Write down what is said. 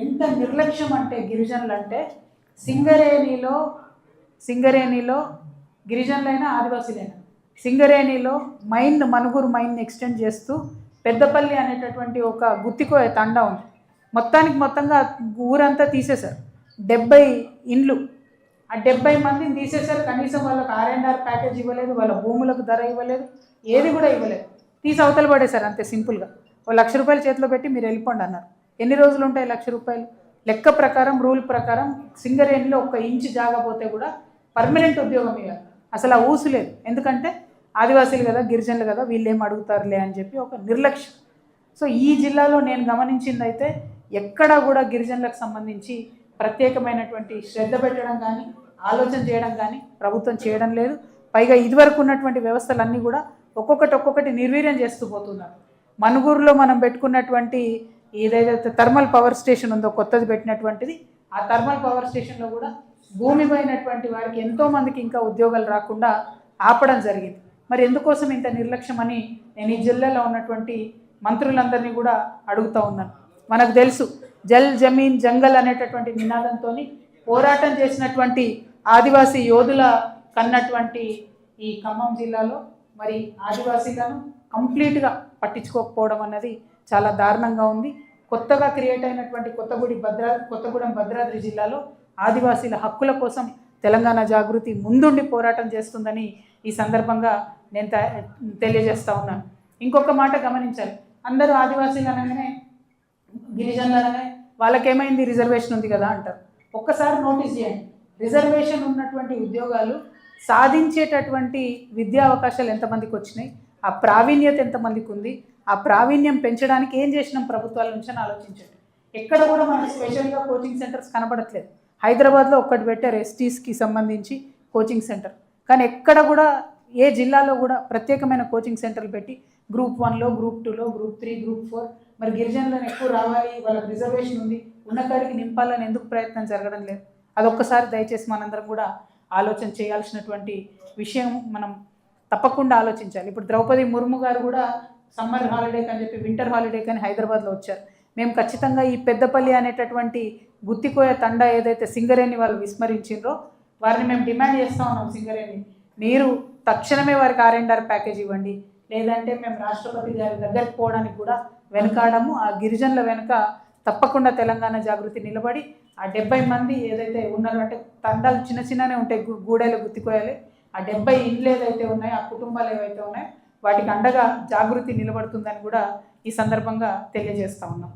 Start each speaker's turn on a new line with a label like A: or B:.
A: ఎంత నిర్లక్ష్యం అంటే గిరిజనులు అంటే సింగరేణిలో గిరిజనులైనా ఆదివాసీలైనా సింగరేణిలో మనుగురు మైన్ ఎక్స్టెండ్ చేస్తూ పెద్దపల్లి అనేటటువంటి ఒక గుత్తికోయ తండా ఉంది. మొత్తంగా ఊరంతా తీసేశారు. 70 ఇండ్లు, ఆ 70 మందిని తీసేశారు. కనీసం వాళ్ళకి R&R ప్యాకేజ్ ఇవ్వలేదు, వాళ్ళ భూములకు ధర ఇవ్వలేదు, ఏది కూడా ఇవ్వలేదు. తీసి అవతల పడేశారు అంతే సింపుల్గా. ₹1,00,000 చేతిలో పెట్టి మీరు వెళ్ళిపోండి అన్నారు. ఎన్ని రోజులు ఉంటాయి ₹1,00,000? లెక్క ప్రకారం, రూల్ ప్రకారం సింగరేణిలో 1 ఇంచు జాగపోతే కూడా పర్మనెంట్ ఉద్యోగం ఇవ్వాలి. అసలు ఆ ఊసు లేదు. ఎందుకంటే ఆదివాసీలు కదా, గిరిజనులు కదా, వీళ్ళు ఏం అడుగుతారులే అని చెప్పి ఒక నిర్లక్ష్యం. సో ఈ జిల్లాలో నేను గమనించింది అయితే ఎక్కడా కూడా గిరిజనులకు సంబంధించి ప్రత్యేకమైనటువంటి శ్రద్ధ పెట్టడం కానీ, ఆలోచన చేయడం కానీ ప్రభుత్వం చేయడం లేదు. పైగా ఇదివరకు ఉన్నటువంటి వ్యవస్థలన్నీ కూడా ఒక్కొక్కటి నిర్వీర్యం చేస్తూ పోతున్నారు. మనుగూరులో మనం పెట్టుకున్నటువంటి ఏదైతే థర్మల్ పవర్ స్టేషన్ ఉందో కొత్తది పెట్టినటువంటిది, ఆ థర్మల్ పవర్ స్టేషన్లో కూడా భూమి పోయినటువంటి వారికి ఎంతోమందికి ఇంకా ఉద్యోగాలు రాకుండా ఆపడం జరిగింది. మరి ఎందుకోసం ఇంత నిర్లక్ష్యం అని నేను ఈ జిల్లాలో ఉన్నటువంటి మంత్రులందరినీ కూడా అడుగుతూ ఉన్నాను. మనకు తెలుసు జల్ జమీన్ జంగల్ అనేటటువంటి నినాదంతో పోరాటం చేసినటువంటి ఆదివాసీ యోధుల కన్నటువంటి ఈ ఖమ్మం జిల్లాలో మరి ఆదివాసీలను కంప్లీట్గా పట్టించుకోకపోవడం అన్నది చాలా దారుణంగా ఉంది. కొత్తగా క్రియేట్ అయినటువంటి కొత్తగూడెం భద్రాద్రి జిల్లాలో ఆదివాసీల హక్కుల కోసం తెలంగాణ జాగృతి ముందుండి పోరాటం చేస్తుందని ఈ సందర్భంగా నేను తెలియజేస్తూ ఉన్నాను. ఇంకొక మాట గమనించాలి. అందరూ ఆదివాసీలు అనగానే, గిరిజనులు అనగానే వాళ్ళకేమైంది, రిజర్వేషన్ ఉంది కదా అంటారు. ఒక్కసారి నోటీస్ చేయండి. రిజర్వేషన్ ఉన్నటువంటి ఉద్యోగాలు సాధించేటటువంటి విద్యా అవకాశాలు ఎంతమందికి వచ్చినాయి, ఆ ప్రావీణ్యత ఎంతమందికి ఉంది, ఆ ప్రావీణ్యం పెంచడానికి ఏం చేసినాం ప్రభుత్వాల నుంచి అని ఆలోచించండి. ఎక్కడ కూడా మనకు స్పెషల్గా కోచింగ్ సెంటర్స్ కనబడట్లేదు. హైదరాబాద్లో ఒక్కటి పెట్టారు ఎస్టీస్కి సంబంధించి కోచింగ్ సెంటర్, కానీ ఎక్కడ కూడా ఏ జిల్లాలో కూడా ప్రత్యేకమైన కోచింగ్ సెంటర్లు పెట్టి Group 1లో, Group 2లో, Group 3, Group 4 మరి గిరిజనులను ఎక్కువ రావాలి, వాళ్ళకి రిజర్వేషన్ ఉంది, ఉన్నకాడికి నింపాలని ఎందుకు ప్రయత్నం జరగడం లేదు? అదొక్కసారి దయచేసి మనందరం కూడా ఆలోచన చేయాల్సినటువంటి విషయం. మనం తప్పకుండా ఆలోచించాలి. ఇప్పుడు ద్రౌపది ముర్ము గారు కూడా సమ్మర్ హాలిడేకి అని చెప్పి వింటర్ హాలిడేకి అని హైదరాబాద్లో వచ్చారు. మేము ఖచ్చితంగా ఈ పెద్దపల్లి అనేటటువంటి గుత్తికోయ తండా ఏదైతే సింగరేణి వాళ్ళు విస్మరించిండ్రో వారిని మేము డిమాండ్ చేస్తూ ఉన్నాం. సింగరేణి మీరు తక్షణమే వారికి R&R ప్యాకేజ్ ఇవ్వండి, లేదంటే మేము రాష్ట్రపతి గారి దగ్గరికి పోవడానికి కూడా వెనకాడము. ఆ గిరిజనుల వెనుక తప్పకుండా తెలంగాణ జాగృతి నిలబడి ఆ 70 మంది ఏదైతే ఉన్నారో, అంటే తండాలు చిన్ననే ఉంటాయి, గూడెలు గుత్తికోయాలి, ఆ 70 ఇండ్లు ఏదైతే ఉన్నాయో, ఆ కుటుంబాలు ఏవైతే ఉన్నాయో వాటికి అండగా జాగృతి నిలబడుతుందని కూడా ఈ సందర్భంగా తెలియజేస్తూ ఉన్నాం.